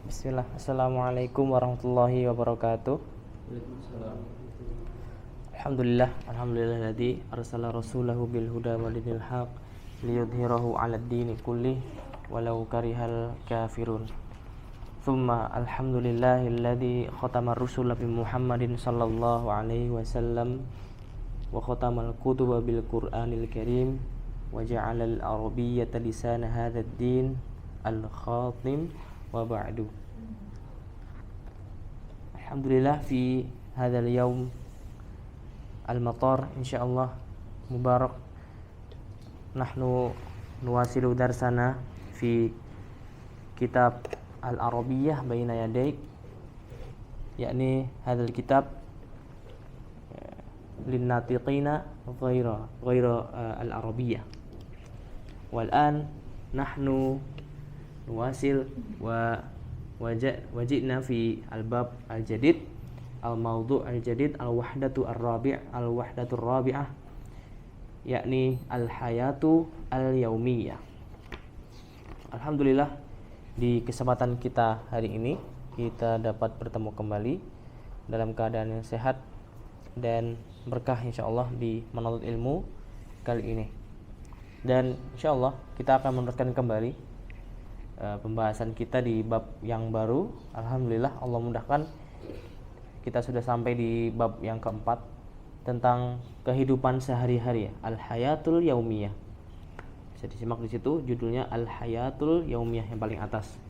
Bismillah. Assalamualaikum warahmatullahi wabarakatuh. Alhamdulilladzi arsala rasulahu bil huda wa dinil haq liyudhhirahu 'alad dini kullih walau karihal kafirun. Tsumma alhamdulillahilladzi khatama ar-rusula bi Muhammadin sallallahu alaihi wasallam wa khatamal kutuba bil Qur'anil Karim wa ja'ala al-arabiyyata lisana hadzal din al-khatim wa ba'du. Alhamdulillah fi hadzal yaum al-matar insyaallah mubarak nahnu nuwasilu darsana fi kitab al-arabiyyah baina yadaik, yakni hadzal kitab lin natiqina ghaira al-arabiyyah. Wal an nahnu nuwasil wa wajidna fi al-bab al-jadid al-mawdu' al-jadid al-wahdatu ar-rabi'ah yakni al-hayatu al-yaumiyah. Alhamdulillah, di kesempatan kita hari ini kita dapat bertemu kembali dalam keadaan yang sehat dan berkah insyaallah di menuntut ilmu kali ini. Dan insyaallah kita akan meneruskan kembali pembahasan kita di bab yang baru. Alhamdulillah, Allah mudahkan kita sudah sampai di bab yang keempat tentang kehidupan sehari-hari, al-hayatul yaumiyah. Bisa disimak di situ judulnya al-hayatul yaumiyah yang paling atas,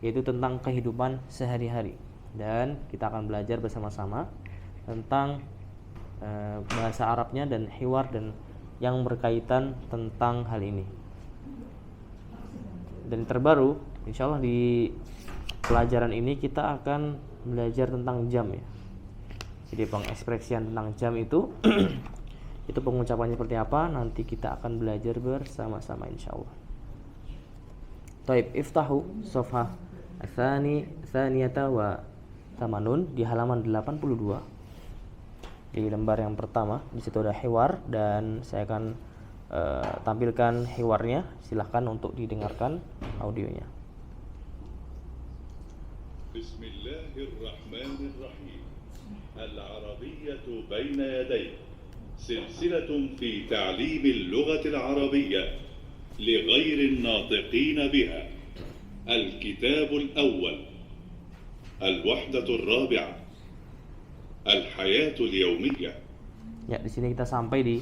yaitu tentang kehidupan sehari-hari. Dan kita akan belajar bersama-sama tentang bahasa Arabnya dan hiwar dan yang berkaitan tentang hal ini. Dan terbaru, insyaallah di pelajaran ini kita akan belajar tentang jam ya. Jadi pengekspresian tentang jam itu itu pengucapannya seperti apa, nanti kita akan belajar bersama-sama insyaallah. Taib, iftahu safhah tsaniyata wa tamanun di halaman 82. Di lembar yang pertama di situ ada hiwar dan saya akan tampilkan hiwarnya. Silahkan untuk didengarkan audionya. Bismillahirrahmanirrahim. Al-Arabiyyatu baina yadayk. سلسلة في تعليم اللغة العربية لغير الناطقين بها. الكتاب الأول، الوحدة الرابعة، الحياة اليومية. Ya, di sini kita sampai di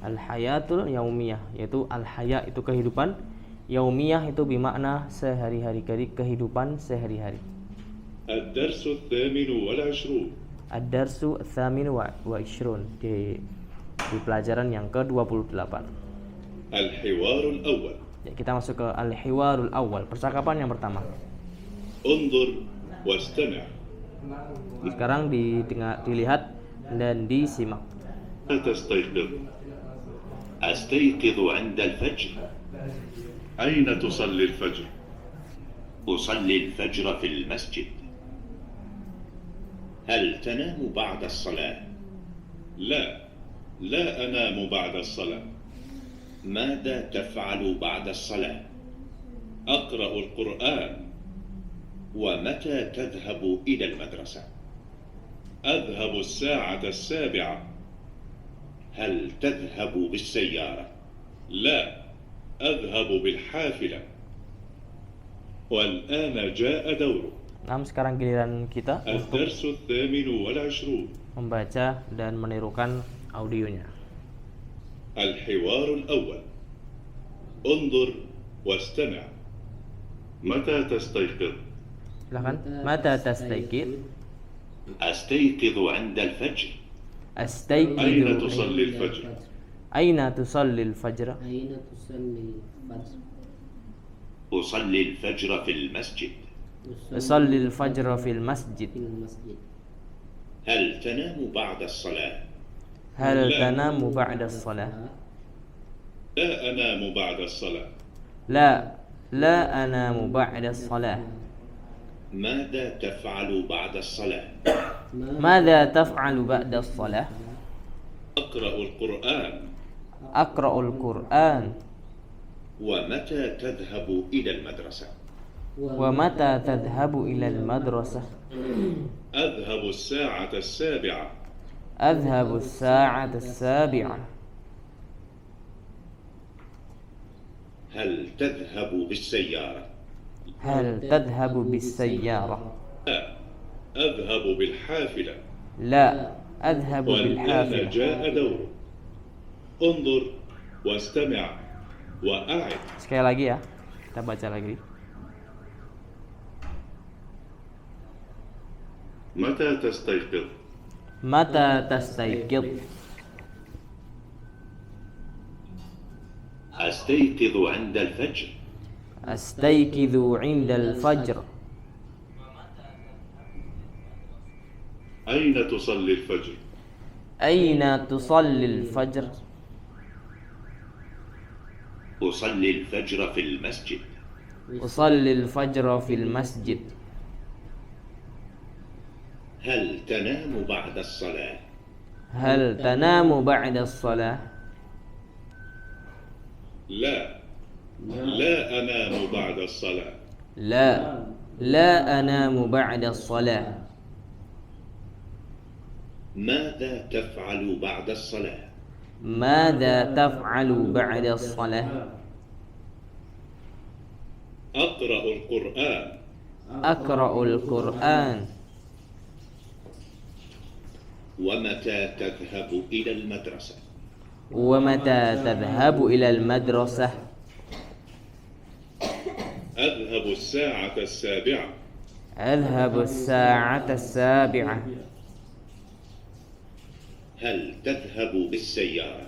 al-hayatul yaumiyah, yaitu al-haya itu kehidupan, yaumiyah itu bermakna sehari-hari, kehidupan sehari-hari. الدرس الثامن والعشرون. Ad-darsu ats-tsamin wa 'ishrun di pelajaran yang ke-28. Al-hiwarul awal. Ya, kita masuk ke al-hiwarul awal, percakapan yang pertama. Unzur wastami'. Sekarang dilihat dan disimak. تستيقظ. أستيقظ عند الفجر. أين تصلي الفجر؟ أصلي الفجر في المسجد. هل تنام بعد الصلاة؟ لا أنام بعد الصلاة. ماذا تفعل بعد الصلاة؟ أقرأ القرآن. ومتى تذهب إلى المدرسة؟ أذهب الساعة 7. هل تذهب بالسيارة؟ لا، أذهب بالحافلة. والآن جاء دورك. Sekarang giliran kita untuk الدرس الثامن والعشرون. membaca dan menirukan audionya. الحوار الأول. انظر واستمع. متى تستيقظ؟ Silakan. Mata tastaiqid? أستيقظ عند الفجر. أين Astaiqidu. تصلي الفجر؟ Aina tusalli al-fajr? أين تصلي الفجر؟ أصلي الفجر في المسجد. Usalli al-fajr fil masjid. في المسجد. هل تنام بعد الصلاة؟ Hal La. tanamu ba'da as-salah? لا أنام بعد الصلاة. La anamu ba'da as-salah. ماذا تفعل بعد الصلاة؟ Madza taf'alu ba'da as-salah? أقرأ القرآن. Aqra'ul Qur'an. ومتى تذهب إلى المدرسة؟ Wa mata tadhhabu ila al-madrasah? أذهب الساعة السابعة. Adhhabu as-sa'ata as-sabi'ah. هل تذهب بالسيارة؟ Hal tadhhabu bis-sayyarah? لا، أذهب بالحافلة. La, adhhabu bil والآن hafilah. جاء دورك. انظر واستمع وأعد. Sekali lagi ya, kita baca lagi. متى تستيقظ؟ Mata tastayqidh? أستيقظ عند الفجر. Astayqidhu 'inda al-fajr. أين تصلي الفجر؟ Aina tusalli al-fajr? أصلي الفجر في المسجد. Usalli al-fajra fil masjid. هل تنام بعد الصلاة؟ Hal tanamu ba'da as-salah? لا، لا أنام بعد الصلاة. La, la anamu ba'da as-salah. ماذا تفعل بعد الصلاة؟ Madza taf'alu ba'da as-salah? أقرأ القرآن. Aqra'ul Qur'an. ومتى تذهب إلى المدرسة؟ Wa mata tadhhabu ila al-madrasah? أذهب الساعة السابعة. Adhhabu as-sa'ata as-sabi'ah. هل تذهب بالسيارة؟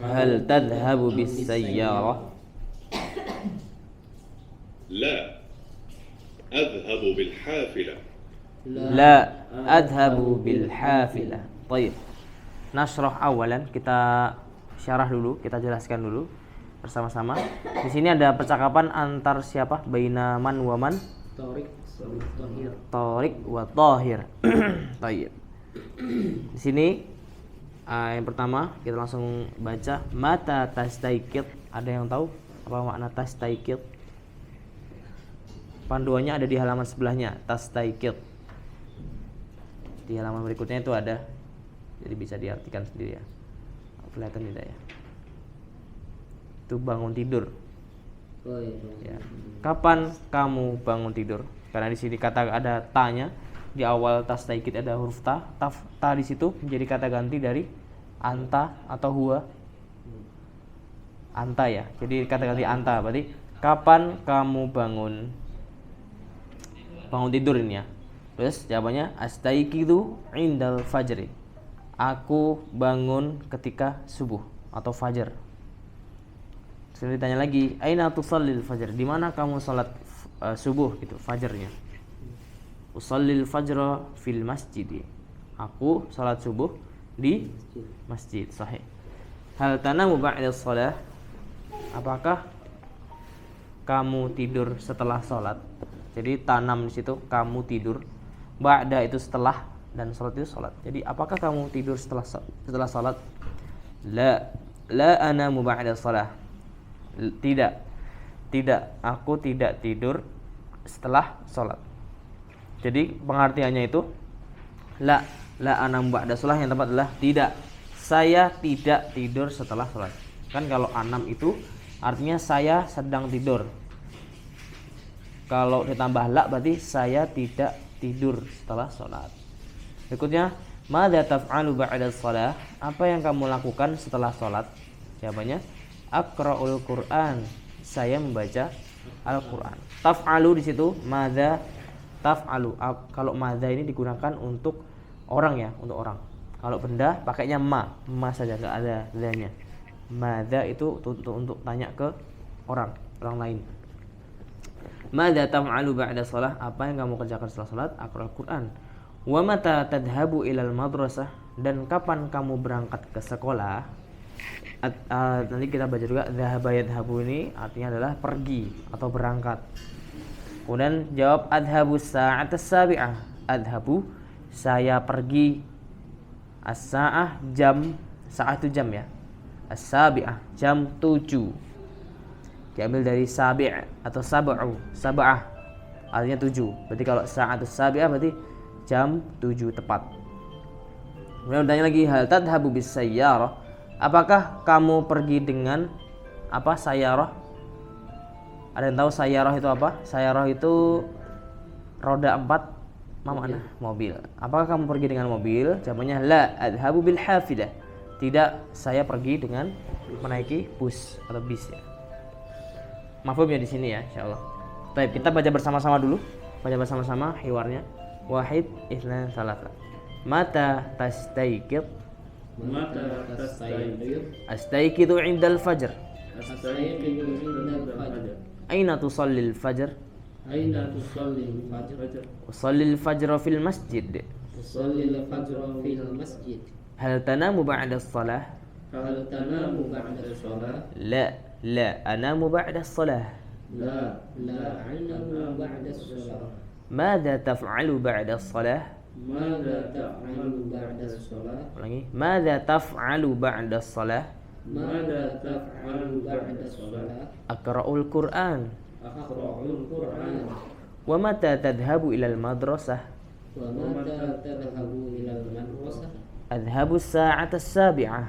Hal tadhhabu bis-sayyarah? لا، أذهب بالحافلة. La, adhabu bil hafilah. Baik. Nasrah awalan, kita syarah dulu, kita jelaskan dulu bersama-sama. Di sini ada percakapan antar siapa? Baina man wa man? Tariq Tahir. Tariq wa Tahir. Baik. Di sini yang pertama kita langsung baca mata tastaiqid. Ada yang tahu apa makna tastaiqid? Panduannya ada di halaman sebelahnya, tastaiqid. Di halaman berikutnya itu ada, jadi bisa diartikan sendiri ya. Kelihatan tidak ya? Itu bangun tidur. Oh iya. Ya. Kapan kamu bangun tidur? Karena di sini kata ada tanya di awal tastaiqid ada huruf ta. Ta di situ menjadi kata ganti dari anta atau huwa. Anta ya. Jadi kata ganti anta berarti kapan kamu bangun tidur ini ya. Terus jawabannya astaiqidu indal fajri. Aku bangun ketika subuh atau fajar. Terus ditanya lagi, aina tusallil fajr? Di mana kamu salat subuh gitu, fajarnya? Usallil fajra fil masjid. Aku salat subuh di masjid. Sahih. Hal tanamu ba'da shalah? Apakah kamu tidur setelah salat? Jadi tanam di situ kamu tidur. Ba'da itu setelah dan salat itu salat. Jadi apakah kamu tidur setelah salat? La anamu ba'da salah. Tidak, aku tidak tidur setelah salat. Jadi pengertiannya itu la anamu ba'da salah, yang tepat adalah tidak. Saya tidak tidur setelah salat. Kan kalau anam itu artinya saya sedang tidur. Kalau ditambah la berarti saya tidak tidur setelah sholat. Berikutnya, madza taf'alu ba'da shalah? Apa yang kamu lakukan setelah sholat? Jawabannya, aqra'ul Qur'an. Saya membaca Al-Qur'an. Taf'alu di situ madza taf'alu. Kalau madza ini digunakan untuk orang ya, untuk orang. Kalau benda pakainya ma saja, enggak ada dzanya. Madza itu untuk tanya ke orang lain. Madza taf'alu ba'da shalah? Apa yang kamu kerjakan setelah salat? Aqra'ul Qur'an. Wa mata tadhhabu ilal madrasah? Dan kapan kamu berangkat ke sekolah? Nanti kita baca juga dhahaba yadhhabu, ini artinya adalah pergi atau berangkat. Kemudian jawab adhabu sa'at as-sabi'ah. Adhabu, saya pergi. As-sa'ah, jam. Sa'ah itu jam ya. As-sabi'ah, jam 7. Diambil dari sabi' atau sab'u. Sab'ah, artinya 7. Berarti kalau sa'atus sabi'ah berarti jam 7 tepat. Kemudian bertanya lagi, hal tadhabu bis sayyarah, apakah kamu pergi dengan apa sayyarah? Ada yang tahu sayyarah itu apa? Sayyarah itu roda 4, mana? Mobil. Apakah kamu pergi dengan mobil? Jawabannya la, adhabu bil hafidah. Tidak, saya pergi dengan menaiki bus atau bis ya. Mafhumnya di sini ya, insyaallah. Baik, kita baca bersama-sama dulu. Baca bersama-sama hiwarnya. Wahid, itsnan, tsalatsa. Mata tastayqid? Mata tastayqid? Astayqidu 'indal fajr. Astayqidu 'indal fajr. Aina tusallil fajr? Aina tusallil fajr? Usallil fajr fil masjid. Tusallil fajr fil masjid. Hal tanamu ba'da as-salah? Hal tanamu ba'da as-salah? La anamu ba'da as-salah. La anamu ba'da as-salah. Madza taf'alu ba'da as-salah? Madza taf'alu ba'da as-salah? Ulangi. Madza taf'alu ba'da as-salah? Madza taf'alu ba'da as-salah? Aqra'ul Qur'an. Aqra'ul Qur'an. Wa mata tadhhabu ila al-madrasah? Wa mata tadhhabu ila al-madrasah? Adhhabu as-sa'ata as-sabi'ah.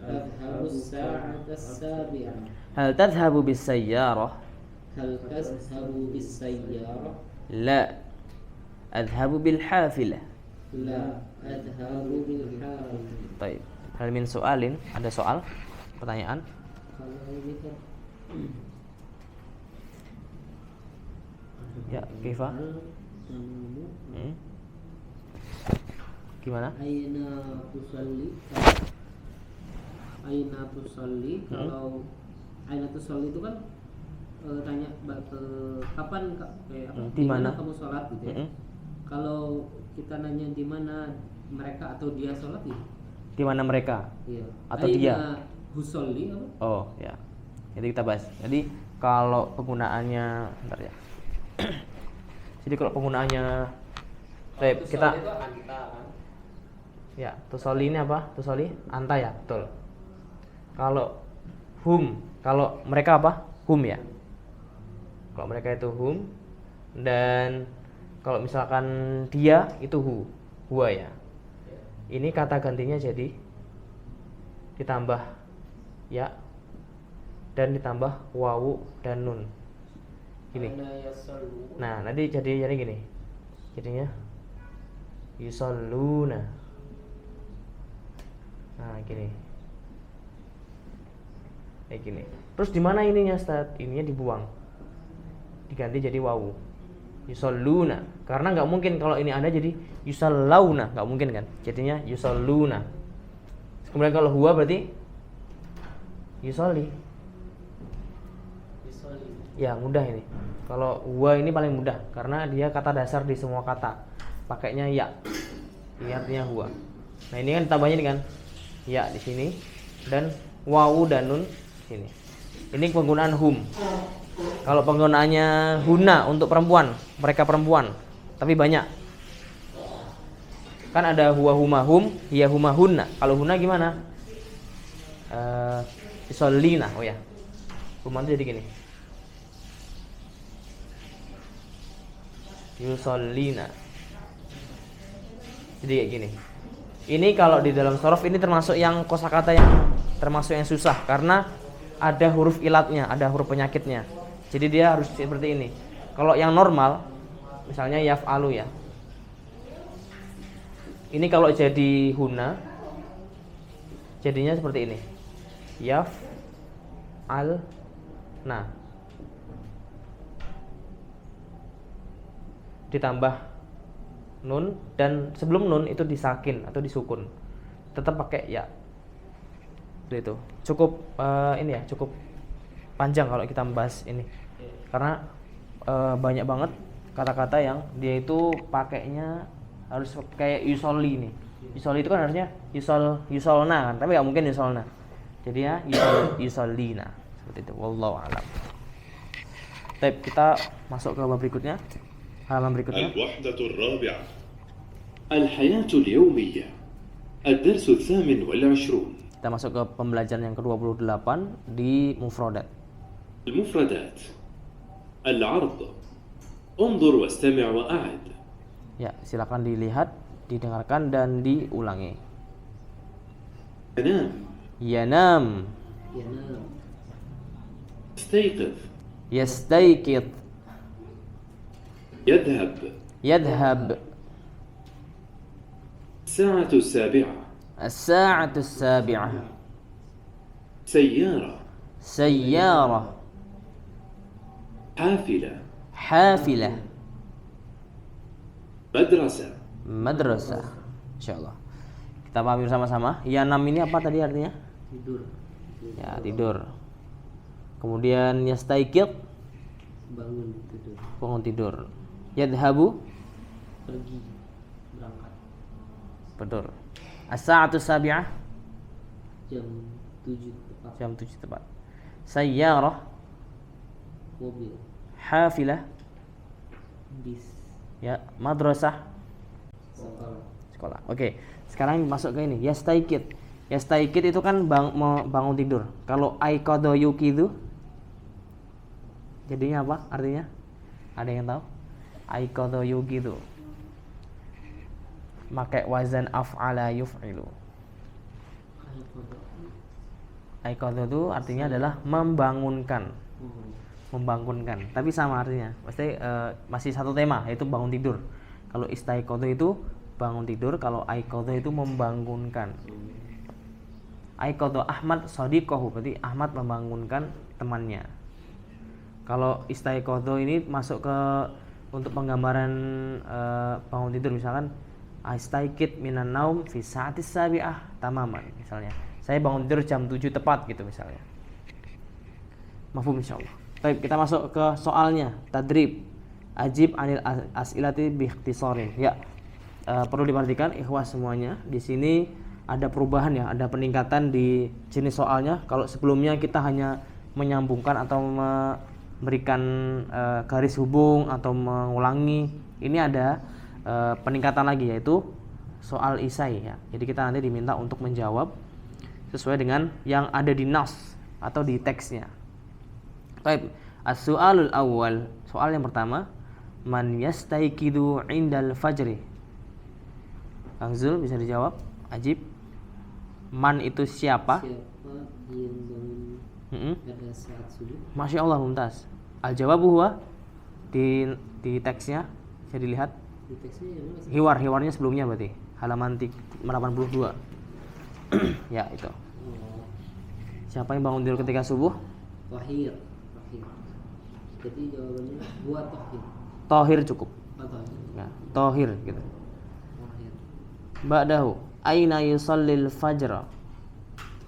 Adhhabu as-sa'ata as-sabi'ah. Hal tadhhabu bis-sayyarah? Hal tadhhabu bis-sayyarah? La adhhabu bil-hafilah. La adhhabu bil-hafilah. Baik. Hal min soalin? Ada soal? Pertanyaan? Kalau ini kan Ya, Kifa? Gimana? Aina tusalli? Aina tusalli? Kalau aina tusalli itu kan tanya kapan kayak apa? Di mana kamu sholat gitu ya? Kalau kita nanya di mana mereka atau dia sholat ya? Di mana mereka? Iya. Atau Aina dia? husolli apa? Oh ya. Jadi kita bahas. Jadi kalau penggunaannya, bentar ya. Jadi kalau penggunaannya, kita ya, tusoli ini apa? Tusoli anta ya, betul. Kalau hum, kalau mereka apa? Hum ya. Kalau mereka itu hum, dan kalau misalkan dia itu huwa ya. Ini kata gantinya jadi ditambah ya dan ditambah wawu dan nun. Gini. Nah, nanti jadi gini. Jadinya yusalluna. Nah, gini. Kayak gini. Terus di mana ininya, Ustaz? Ininya dibuang. Diganti jadi wawu. Yusalluna. Karena nggak mungkin kalau ini ada jadi yusallauna, nggak mungkin kan? Jadinya yusalluna. Kemudian kalau huwa berarti yusolli. Ya mudah ini. Kalau huwa ini paling mudah karena dia kata dasar di semua kata. Pakainya ya. Ini artinya huwa. Nah ini kan ditambahnya ini kan ya di sini dan wawu dan nun sini. Ini penggunaan hum. Kalau penggunaannya huna untuk perempuan, mereka perempuan, tapi banyak. Kan ada huwa huma hum, hiya huma hunna. Kalau huna gimana? Yusallina. Oh ya. Huma itu jadi gini. Yusallina. Jadi kayak gini. Ini kalau di dalam shorof ini termasuk yang kosakata yang termasuk yang susah karena ada huruf ilatnya, ada huruf penyakitnya. Jadi dia harus seperti ini. Kalau yang normal, misalnya yaf'alu ya. Ini kalau jadi huna, jadinya seperti ini. Yaf'al. Nah, ditambah nun dan sebelum nun itu disakin atau disukun. Tetap pakai ya. Itu cukup ini ya, cukup panjang kalau kita membahas ini. Karena banyak banget kata-kata yang dia itu pakainya harus kayak yusolli nih. Yusolli itu kan harusnya yusolna kan, tapi nggak mungkin yusolna. Jadinya yusollina seperti itu. Wallahu a'lam. Baik, kita masuk ke bab berikutnya. Halaman berikutnya. الوحدة الرابعة الحياة اليومية الدرس 28 Kita masuk ke pembelajaran yang ke-28 di mufradat. المفردات العرض انظر واستمع وأعد. Ya, silakan dilihat, didengarkan dan diulangi. ينام. Yanam, Yanam. استيقظ. yastayqid, يذهب. yadhhab, الساعة 7. as-sa'atu as-sabi'ah, سيارة. sayyarah, حافلة. hafilah, مدرسة. madrasah. Insyaallah. Kita pahami bersama-sama. Yanam ini apa tadi artinya? Tidur. Ya, tidur. Kemudian yastayqid, Bangun tidur. bangun tidur. Yadhabu, Pergi. Berangkat. betul. As-sa'atu sabi'ah, Jam 7 tepat. jam 7 tepat. Sayyarah, Mobil. hafilah, Bis. ya, madrasah, Sekolah. sekolah. Oke, sekarang masuk ke ini. Yastayqid. Yastayqid itu kan bangun tidur. Kalau aiqadha yuqidu jadinya apa artinya? Ada yang tahu? Aiqadha yuqidu. Pakai wazan af'ala yuf'ilu. Aiqadha itu artinya adalah membangunkan. Membangunkan. Tapi sama artinya. Pasti masih satu tema yaitu bangun tidur. Kalau istaiqadha itu bangun tidur, kalau aiqadha itu membangunkan. Aiqadha Ahmad shadiqahu, berarti Ahmad membangunkan temannya. Kalau istaiqadha ini masuk ke untuk penggambaran bangun tidur, misalkan astaiqid minan naum fi sa'atis sabi'ah tamaman, misalnya. Saya bangun tidur jam 7 tepat gitu misalnya. Mafhum insyaallah. Baik, kita masuk ke soalnya. Tadrib. Ajib anil as'ilati bi ikhtisarin. Ya. Perlu diperhatikan ikhwah semuanya. Di sini ada perubahan ya, ada peningkatan di jenis soalnya. Kalau sebelumnya kita hanya menyambungkan atau memberikan garis hubung atau mengulangi, ini ada peningkatan lagi yaitu soal isai ya. Jadi kita nanti diminta untuk menjawab sesuai dengan yang ada di nas atau di teksnya. Baik, as-su'alul awwal, soal yang pertama, man yastaiqidu indal fajri. Kang Zul bisa dijawab? Ajib. Man itu siapa? Siapa yang bangun pada saat subuh? Masya Allah, mumtaz. Al-jawabu huwa di teksnya bisa dilihat. Di teksnya yang mana? Hiwarnya sebelumnya berarti halaman 82. Ya, itu. Oh, Siapa yang bangun tidur ketika subuh? Tahir. Jadi jawabannya buat Tahir. Tohir cukup. Tahir. Ya, tohir gitu. Tahir. Ba'dahu aina yusallil fajra.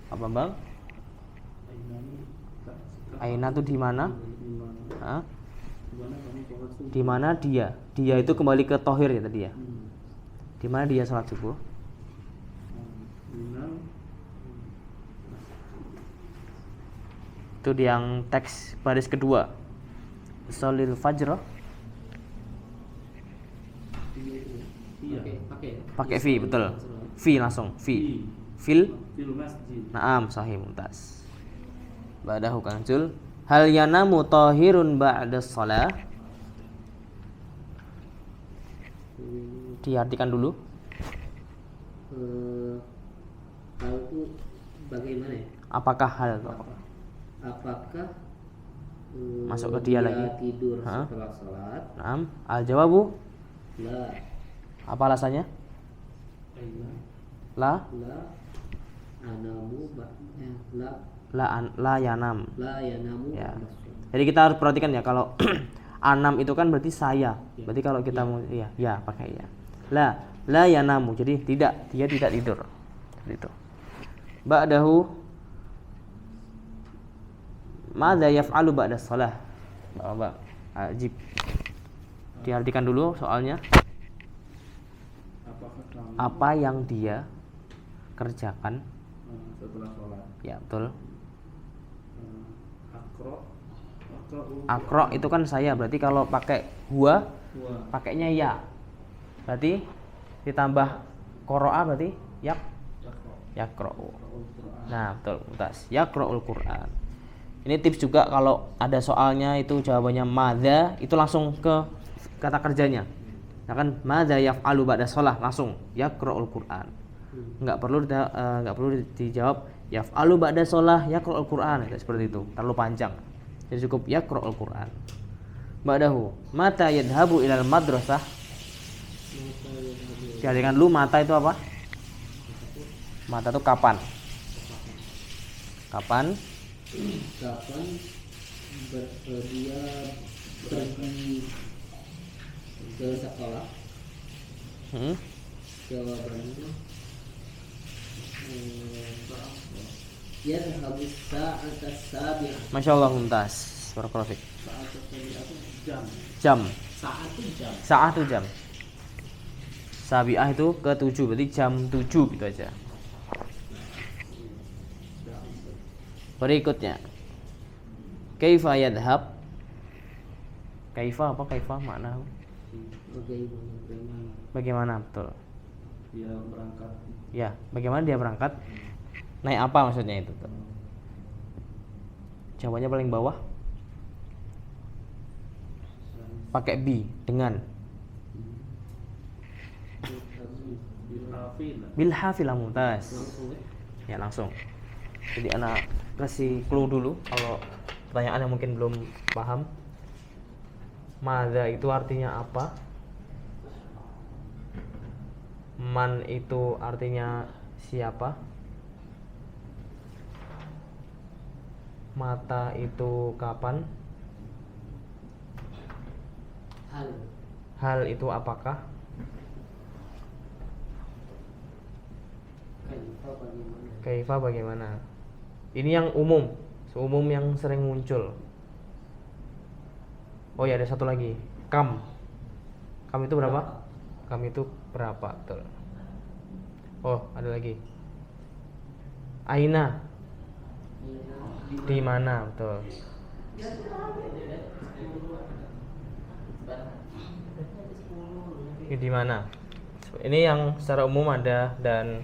Apa bang? Aina itu di mana? Hah? Di mana dia? Dia itu kembali ke tohir ya tadi ya. Di mana dia salat subuh? Itu di yang teks baris kedua. Yusallil fajra. Pakai fi, betul. Fi langsung, fi. Fil Naam, sahih mumtaz. Ba'dahu Kang Jul, hal yanamu tahirun ba'da shalah? Diartikan dulu. Hal itu bagaimana ya? Apakah hal itu? Apakah Masuk ke dia lagi. tidur Hah? setelah salat? Naam, al-jawabu. La. Apa alasannya? La Anamu la yanam. la yanamu Ya. ba'da shalah. Jadi kita harus perhatikan ya, kalau anam itu kan berarti saya. Berarti kalau kita mau ya pakai ya. La yanamu. Jadi dia tidak tidur. Seperti itu. Ba'dahu madza yaf'alu ba'da shalah? Bapak, ajib. Diartikan dulu soalnya. Apa yang dia kerjakan setelah sholat? ya, betul. Akro Akro itu kan saya, berarti kalau pakai huwa pakainya ya. Berarti ditambah qoro'a berarti yaqra'u. Nah, betul, mutas. Yaqra'ul Qur'an. Ini tips juga, kalau ada soalnya itu jawabannya madza, itu langsung ke kata kerjanya. Nah kan madza yaf'alu ba'da shalah langsung yaqra'ul Qur'an. Enggak perlu dijawab yaf'alu ba'da shalah yaqra'ul Qur'an, seperti itu. Terlalu panjang. Jadi cukup yaqra'ul Qur'an. Ba'dahu mata yadhabu ilal madrasah. Dialihkan dulu mata itu apa? Mata itu kapan? Kapan? Kapan dia pergi ke sekolah? Jawabannya ya habis saat as-sabi'ah. Masya Allah, mumtaz. Barakallahu fiik. Saat as-sabi'ah itu Jam. Saat itu jam. Saat itu jam. Sabi'ah itu ke 7, berarti jam 7 gitu aja. Berikutnya kaifa yadhhab. Kaifa apa? Kaifa makna bagaimana, betul. Dia berangkat. Ya, bagaimana dia berangkat? Naik apa maksudnya itu tuh? Jawabannya paling bawah. Pakai bi, dengan. Bil hafilah, mumtaz. Ya, langsung. Jadi anak kasih clue dulu kalau pertanyaan yang mungkin belum paham. Madza itu artinya apa? Man itu artinya siapa? Mata itu kapan? Hal itu apakah? Kaifa bagaimana? Ini yang umum, seumum yang sering muncul. Oh ya, ada satu lagi. Kam. Kam itu berapa? Kam itu berapa? Betul. Oh, ada lagi. Aina. Di mana? Betul. Di mana? Ini yang secara umum ada dan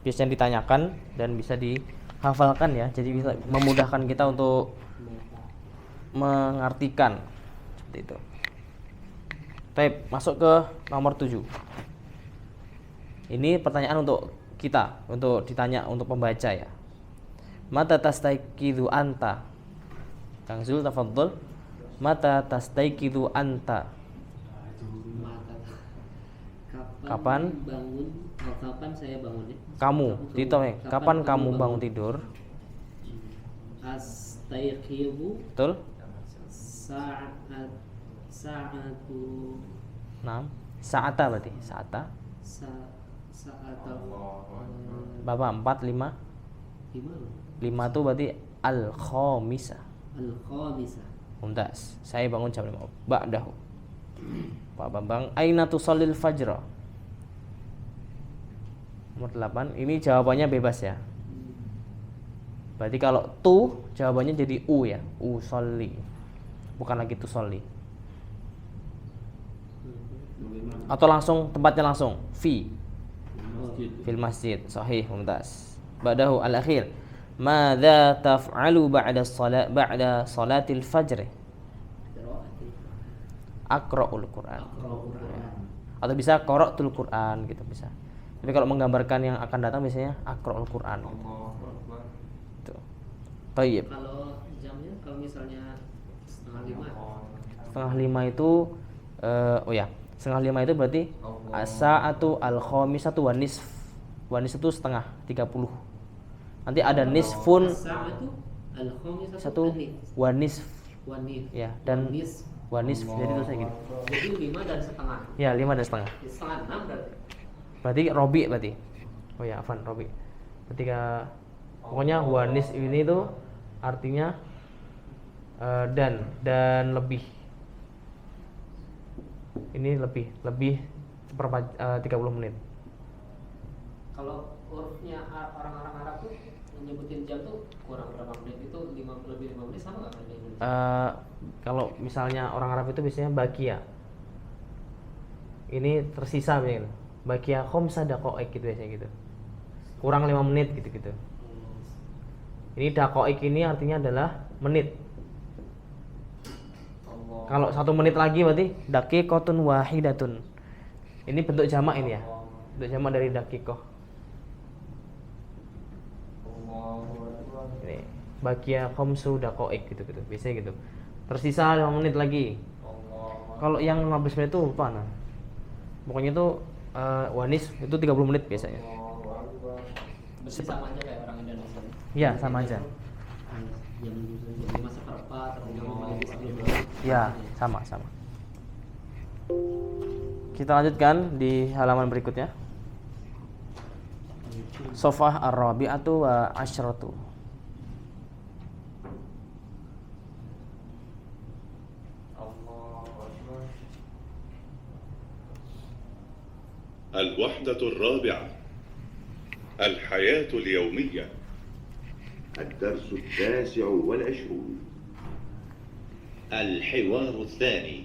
biasanya ditanyakan dan bisa dihafalkan ya. Jadi bisa memudahkan kita untuk mengartikan seperti itu. Baik, masuk ke nomor 7. Ini pertanyaan untuk kita, untuk ditanya untuk pembaca ya. Mata tastaiqidu anta. Kang Zul, tafadhol. Mata tastaiqidu anta. Kapan bangun? Oh, kapan saya bangun ya? Kamu, Tito, kapan kamu bangun tidur? Astaiqidu. Betul? Sa'atu. Nah, sa'ata berarti, sa'ata. Sa'ata. Bapak 4, 5. 5 itu berarti al-khamisah. Al-khamisah. Mumtaz. Saya bangun jam 5. Ba'dahu. Pak Bambang, aina tusallil fajra? Nomor 8. Ini jawabannya bebas ya. Berarti kalau tu jawabannya jadi u ya. Usolli. Bukan lagi tusolli. Atau langsung tempatnya langsung fi. Fil masjid. Sahih, mumtaz. Ba'dahu al-akhir. Madza taf'alu ba'da salatil fajr? Aqra'ul Qur'an. Atau bisa qara'tul Qur'an gitu bisa. Tapi kalau menggambarkan yang akan datang biasanya aqra'ul Qur'an gitu. Itu. Baik. Kalau jamnya kalau misalnya 4:30. 4:30 itu oh ya, 4:30 itu berarti as-sa'atu al-khamisatu wan nisf. Wan nisf itu setengah, 30. Nanti ada nisfun. As-sa'atu al-khamisatu Satu wan nisf. Ya, dan wanis jadi itu saya gini. Jadi 5 dan setengah. Ya, 5 dan setengah. Setengah 6 berarti. Berarti robi berarti. Oh ya, afan robi. Ketika pokoknya wanis ini tuh artinya dan lebih. Ini lebih seperempat 30 menit. Kalau urufnya orang-orang Arab tuh nyebutin jam tuh kurang berapa menit itu lebih 5 menit sama nggak kayak Indonesia? Kalau misalnya orang Arab itu biasanya bakia. Ini tersisa biasanya. Bakia khomsa daqa'iq gitu biasanya gitu. Kurang 5 menit gitu-gitu. Ini daqa'iq ini artinya adalah menit. Kalau 1 menit lagi berarti daqiqatun wahidatun. Ini bentuk jamak ini ya. Bentuk jamak dari daqiqah. Ini bagia khamsu daqaiq gitu-gitu. Biasanya gitu. Tersisa 5 menit lagi. Kalau yang 15 menit itu lupa nah. Pokoknya itu wanis itu 30 menit biasanya. Berarti sama aja kayak orang Indonesia. Iya, sama aja. Jam 5:04 atau jam 5 lebih sebelum maghrib. Ya, sama. Kita lanjutkan di halaman berikutnya. Sofah ar-rabi'atu wa asyratu. الوحدة الرابعة الحياة اليومية. الدرس 29. الحوار الثاني.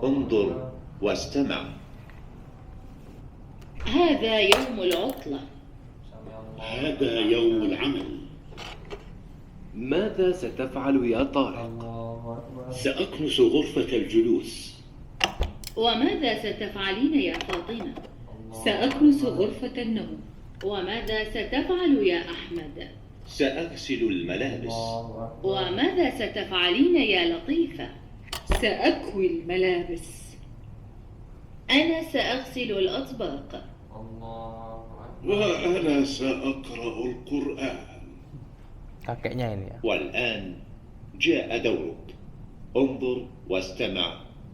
انظر واستمع. هذا يوم العطلة. هذا يوم العمل. ماذا ستفعل يا طارق؟ سأكنس غرفة الجلوس. وماذا ستفعلين يا فاطمة؟ سأكنس غرفة النوم. وماذا ستفعل يا أحمد؟ سأغسل الملابس. وماذا ستفعلين يا لطيفة؟ سأكوي الملابس. أنا سأغسل الأطباق. وأنا سأقرأ القرآن. Kakeknya ini ya. والآن جاء دورك. انظر واستمع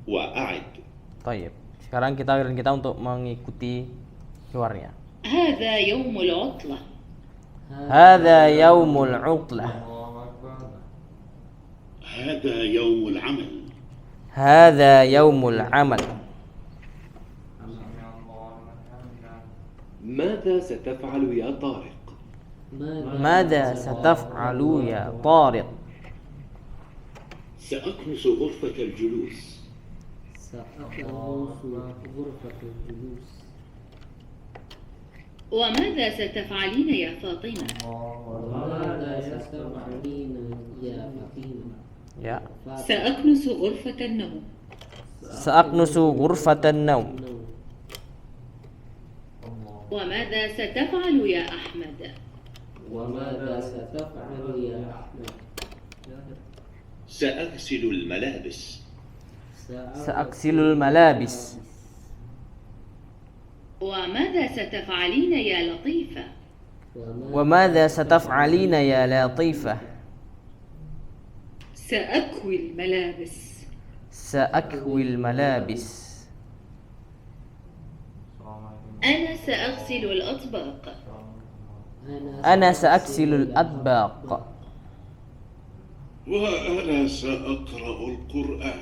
وأعد. Taib. Sekarang kita untuk mengikuti keluarnya. هذا يوم العطلة. Hadza yaumul 'utlah. هذا يوم العمل. Hadza yaumul 'amal. ماذا ستفعل يا طارق؟ Madza sataf'alu ya Tariq? سأكنس غرفة الجلوس. وماذا ستفعلين يا فاطمة؟ Ya. سأكنس غرفة النوم. Sa'aknusu ghurfatan naum. وماذا ستفعل يا أحمد؟ سأغسل الملابس. Sa'aksilul malabis. وماذا ستفعلين يا لطيفة؟ Wa madza sataf'alina ya Latifah? سأكوي الملابس. Sa'akwil malabis. أنا سأغسل الأطباق. Ana sa'aksilul adbaq. وأنا سأقرأ القرآن.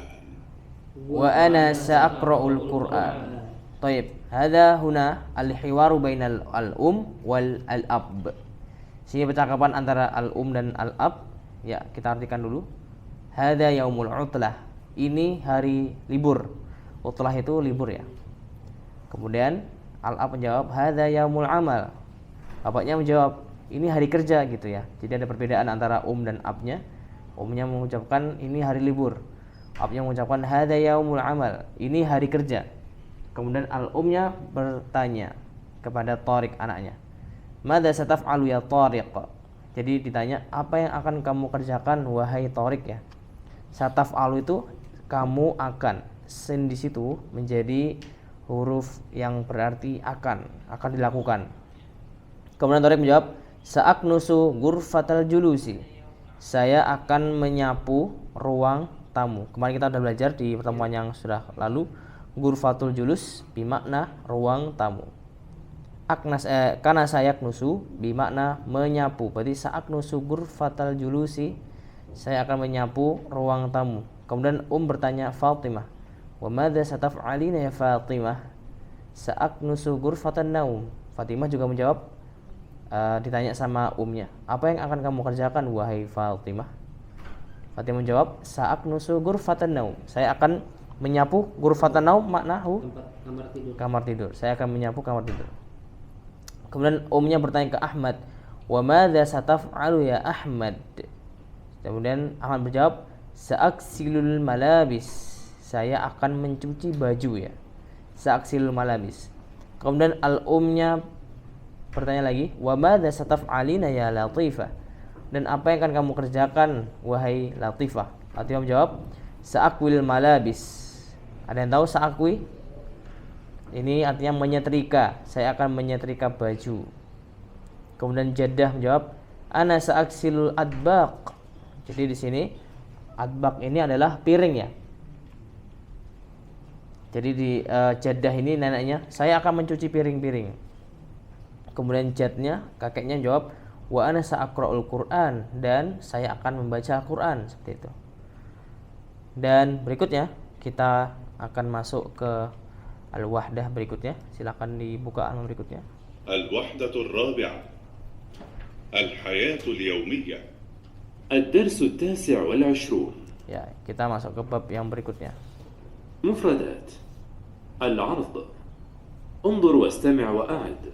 Wa ana sa'aqra'ul Qur'an. Taib. Hadza huna al-hiwaru bainal al-um wal al-ab. Sini percakapan antara al-um dan al-ab. Ya, kita artikan dulu. Hadza yaumul 'utlah. Ini hari libur. Utlah itu libur ya. Kemudian al-ab menjawab hadza yaumul 'amal. Bapaknya menjawab ini hari kerja gitu ya. Jadi ada perbedaan antara dan abnya. Umnya mengucapkan ini hari libur. Abnya mengucapkan hadza yaumul 'amal. Ini hari kerja. Kemudian al-umnya bertanya kepada Tariq anaknya. Madza sataf'alu ya Tariq? Jadi ditanya apa yang akan kamu kerjakan wahai Tariq ya. Sataf'alu itu kamu akan. Sin di situ menjadi huruf yang berarti akan dilakukan. Kemudian Tariq menjawab, Sa'aknusu ghurfatal julusi. Saya akan menyapu ruang tamu. Kemarin kita sudah belajar di pertemuan yang sudah lalu, ghurfatul julus bermakna ruang tamu. Kana sayaknusu bermakna menyapu. Berarti sa'aknusu ghurfatal julusi, saya akan menyapu ruang tamu. Kemudian bertanya Fatimah, wa madza sataf'alina ya Fatimah? Sa'aknusu ghurfatan naum. Fatimah juga menjawab, ditanya sama umnya, apa yang akan kamu kerjakan wahai Fatimah? Fatimah menjawab, sa'aknusu ghurfatan naum. Saya akan menyapu ghurfatan naum maknahu kamar tidur. Saya akan menyapu kamar tidur. Kemudian umnya bertanya ke Ahmad, wa madza sataf'alu ya Ahmad? Kemudian Ahmad menjawab, Sa'aksilul malabis, saya akan mencuci baju ya. Sa'aksilul malabis. Kemudian al-umnya pertanyaan lagi, wa madza sataf'alina ya Latifah? Dan apa yang akan kamu kerjakan wahai Latifah? Latifah menjawab, sa'akwil malabis. Ada yang tahu sa'akwi? Ini artinya menyetrika. Saya akan menyetrika baju. Kemudian Jaddah menjawab, ana sa'aksilul adbaq. Jadi di sini adbaq ini adalah piring ya. Jadi di Jaddah ini neneknya, saya akan mencuci piring-piring. Kemudian Jadnya, kakeknya jawab, wa ana sa'aqra'ul Qur'an, dan saya akan membaca Al-Qur'an, seperti itu. Dan berikutnya kita akan masuk ke Al-Wahdah berikutnya. Silakan dibuka halaman berikutnya. الوحدة الرابعة الحياة اليومية. الدرس 29. Ya, kita masuk ke bab yang berikutnya. مفردات. العرض. انظر واستمع وأعد.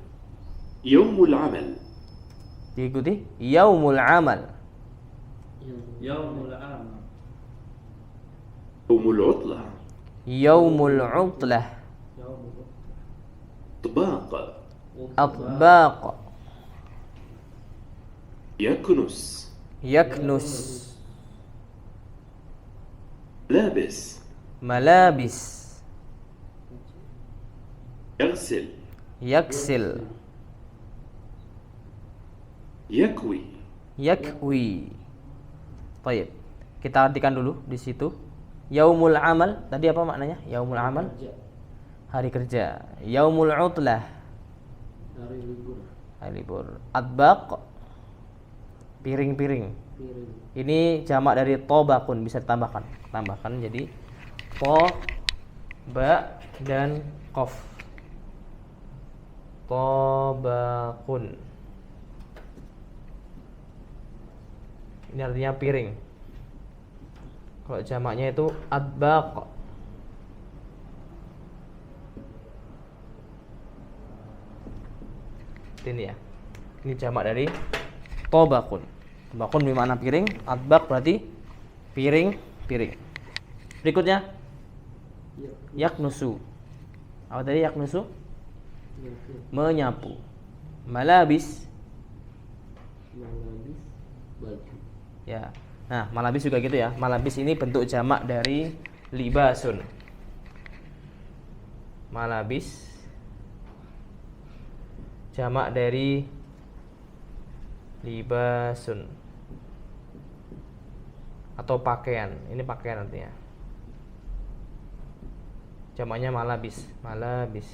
يوم العمل. Diikuti yaumul amal. Yaumul amal. يوم العطلة. Yaumul utlah. Yaumul طباق. Atbaq. يكنس. Yaknus. لابس. Malabis. يغسل. Yaksil. يكوي. Yakwi. Baik. Kita artikan dulu di situ. Yaumul amal, tadi apa maknanya? Yaumul amal, hari kerja. Yaumul utlah, Hari libur. hari libur. Atbaq, piring-piring. Piring. Ini jamak dari tobakun, bisa ditambahkan. Tambahkan jadi to, ba, dan qaf. Tobakun. Ini artinya piring. Kalau jamaknya itu atbaq. Ini ya. Ini jamak dari tobakun. Tobakun bermakna piring, atbaq berarti piring-piring. Berikutnya yaknusu. Apa tadi yaknusu? Menyapu. Malabis. Malabis, baju. Ya. Nah, malabis juga gitu ya. Malabis ini bentuk jamak dari libasun. Malabis jamak dari libasun atau pakaian. Ini pakaian artinya. Jamaknya malabis, malabis.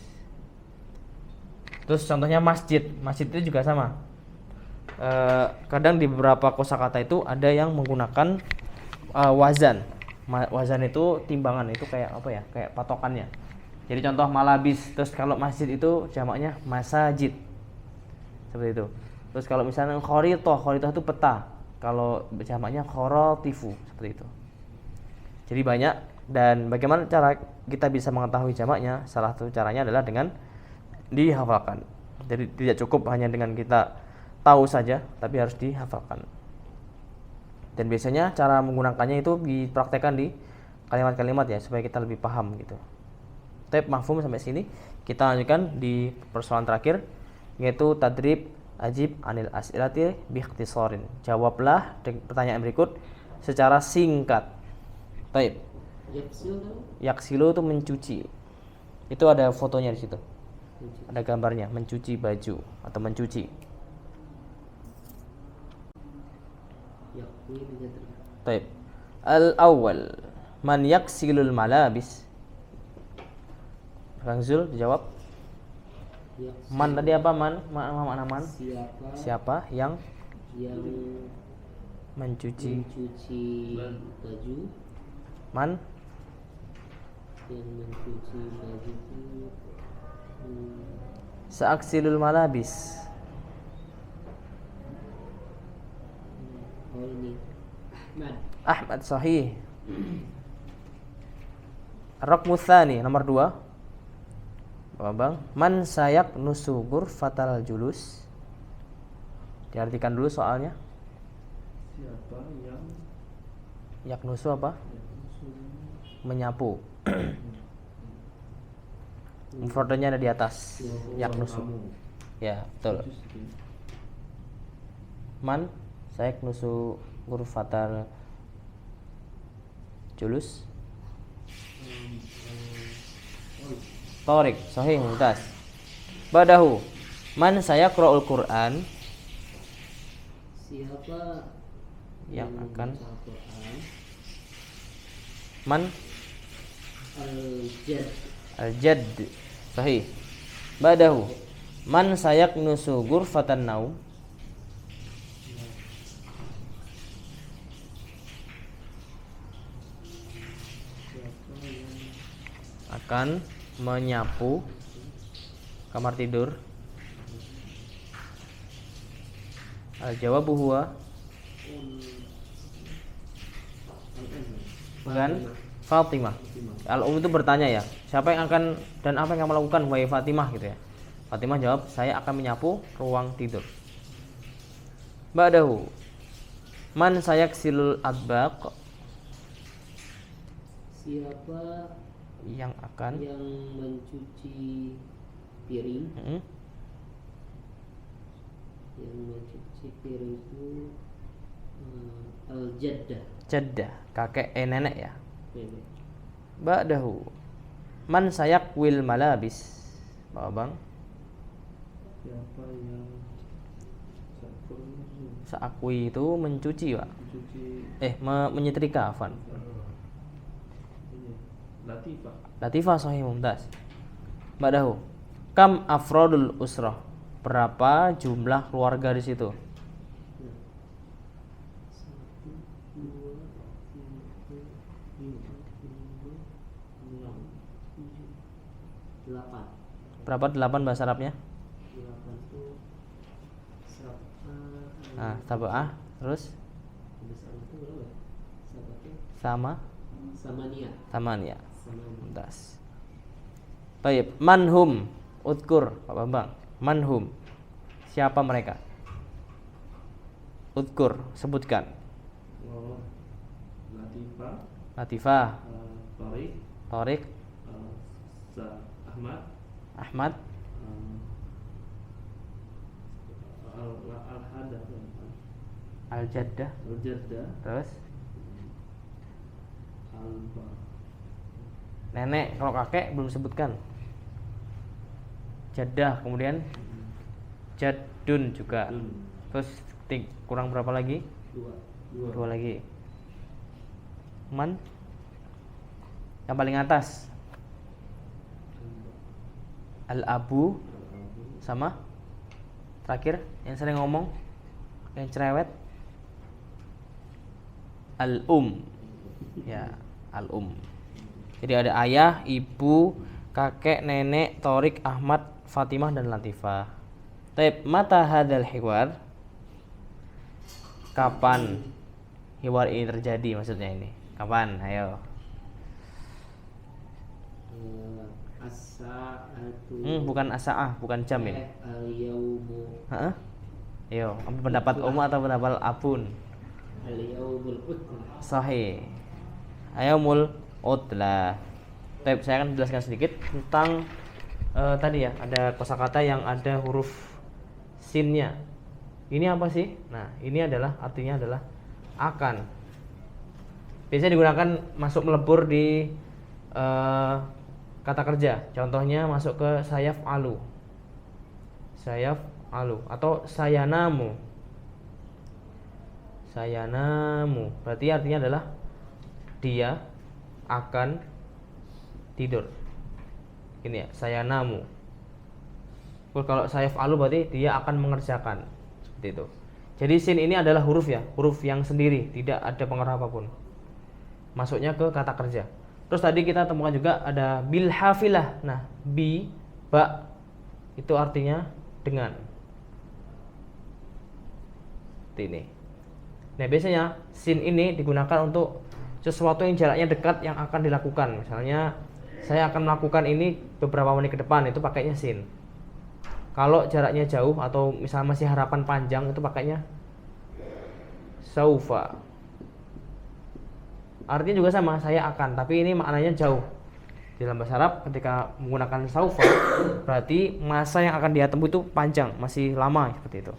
Terus contohnya masjid. Masjid itu juga sama. Kadang di beberapa kosakata itu ada yang menggunakan wazan. Wazan itu timbangan, itu kayak apa ya? Kayak patokannya. Jadi contoh malabis, terus kalau masjid itu jamaknya masajid. Seperti itu. Terus kalau misalnya khoritoh itu peta. Kalau jamaknya khorotifu, seperti itu. Jadi banyak. Dan bagaimana cara kita bisa mengetahui jamaknya? Salah satu caranya adalah dengan dihafalkan. Jadi tidak cukup hanya dengan kita tahu saja, tapi harus dihafalkan. Dan biasanya cara menggunakannya itu dipraktekkan di kalimat-kalimat ya, supaya kita lebih paham gitu. Tab mafhum sampai sini. Kita lanjutkan di persoalan terakhir, yaitu tadrib ajib anil as'ilati bi ikhtisarin. Jawablah pertanyaan berikut secara singkat. Baik. Yaksilu itu mencuci. Itu ada fotonya di situ. Ada gambarnya, mencuci baju atau mencuci. Baik. Al-awwal, man yaksilul malabis. Kang Zul dijawab. Man tadi apa man? Makna man? Siapa yang mencuci baju? Man? Yang mencuci baju itu Sa'aksilul malabis. oh ini Ahmad sahih. Raqmu tsani nomor 2. Bang, man sayak nusugur fatal julus. Diartikan dulu soalnya. Siapa yang Yaknusu apa? Menyapu. Mufradnya ada di atas. Yaknusu. Ya, betul. Man sayaknusu ghurfatal julus. Tariq, sahih, mumtaz. Badahu, man sayaqra'ul Qur'an. Siapa Yang akan membaca Al-Quran? Man Al-Jadd. al-jadd, sahih. Badahu, man sayaknusu ghurfatan naum. Akan menyapu kamar tidur. Al-jawabu huwa bukan Fatimah. Al-Um itu bertanya ya, siapa yang akan dan apa yang kamu lakukan wahai Fatimah gitu ya. Fatimah jawab, saya akan menyapu ruang tidur. Ba'dahu, man sayaksilul adbaq. Siapa Yang akan yang mencuci piring? Yang mencuci piring itu Al-Jaddah. Jaddah, kakek nenek ya. Nenek. Ba'dahu, man sayakwil malabis. Bapak Bang, Siapa yang saakwi itu mencuci, Pak. mencuci Menyetrika, Afan. ini Latifah? Latifah, sahih, mumtaz. Ba'dahu, kam afrodul usrah. Berapa jumlah keluarga di situ? 1, 2, 3, 4, 5, 6, 7, 8. Berapa 8 bahasa Arabnya? 8 itu Sab'ah, terus bahasa Arab itu berapa? Sabatu sama Samania. Samania. Samania. Mumtaz. Baik, manhum udkur, Pak Bambang. Manhum, siapa mereka? Udkur, sebutkan. Oh, Latifah, Latifah, Tariq, Tariq, Ahmad, Ahmad, Al-Hadah, Al-Jaddah, Al-Jaddah, terus Al-Ba. nenek. Kalau kakek belum sebutkan. Jaddah, kemudian Jaddun juga. Terus kurang berapa lagi? 2. 2 lagi. Man, yang paling atas. Al-Abu, sama terakhir yang sering ngomong, yang cerewet, Al-Um. Ya, Al-Um. Jadi ada ayah, ibu, kakek, nenek, Tariq, Ahmad, Fatimah, dan Latifah. Taib, mata hadal hiwar. Kapan hiwar ini terjadi, maksudnya ini? Kapan? Ayo. As-sa'atu. Bukan asa'ah, bukan jam ini. Al-yaumu. Heeh. Ayo, pendapat atau pendapat Abun? Al-yaumul utla. Sahih. Ayaumul utla. Baik, saya akan jelaskan sedikit tentang tadi ya, ada kosakata yang ada huruf sinnya. Ini apa sih? Nah, ini adalah artinya adalah akan. Biasanya digunakan masuk melebur di kata kerja. Contohnya masuk ke sayaf alu. Sayaf alu atau sayanamu. Sayanamu. Berarti artinya adalah dia akan tidur. Ini ya, sayanamu. Kalau sayaf alu berarti dia akan mengerjakan. Seperti itu. Jadi sin ini adalah huruf ya, huruf yang sendiri, tidak ada pengaruh apapun. Masuknya ke kata kerja. Terus tadi kita temukan juga ada bil hafilah. Nah, bi, ba itu artinya dengan. Seperti ini. Nah, biasanya sin ini digunakan untuk sesuatu yang jaraknya dekat yang akan dilakukan. Misalnya saya akan melakukan ini beberapa menit ke depan, itu pakainya sin. Kalau jaraknya jauh atau misalnya masih harapan panjang, itu pakainya saufa. artinya juga sama, saya akan, tapi ini maknanya jauh. Di dalam bahasa Arab ketika menggunakan saufa berarti masa yang akan dia tempuh itu panjang, masih lama seperti itu.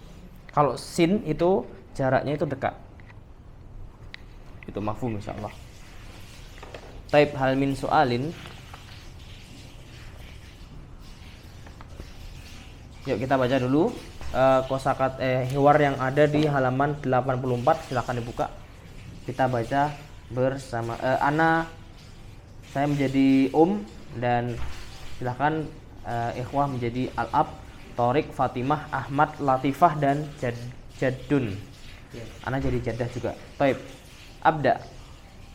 Kalau sin itu jaraknya itu dekat. Itu mafhum insyaallah. Taib hal min su'alin. Yuk kita baca dulu kosakata hiwar yang ada di halaman 84, silakan dibuka. Kita baca bersama. Saya menjadi dan silahkan ikhwah menjadi Al-Ab, Torik, Fatimah, Ahmad, Latifah dan Jaddun. Ana jadi Jaddah juga. Baik. Abda.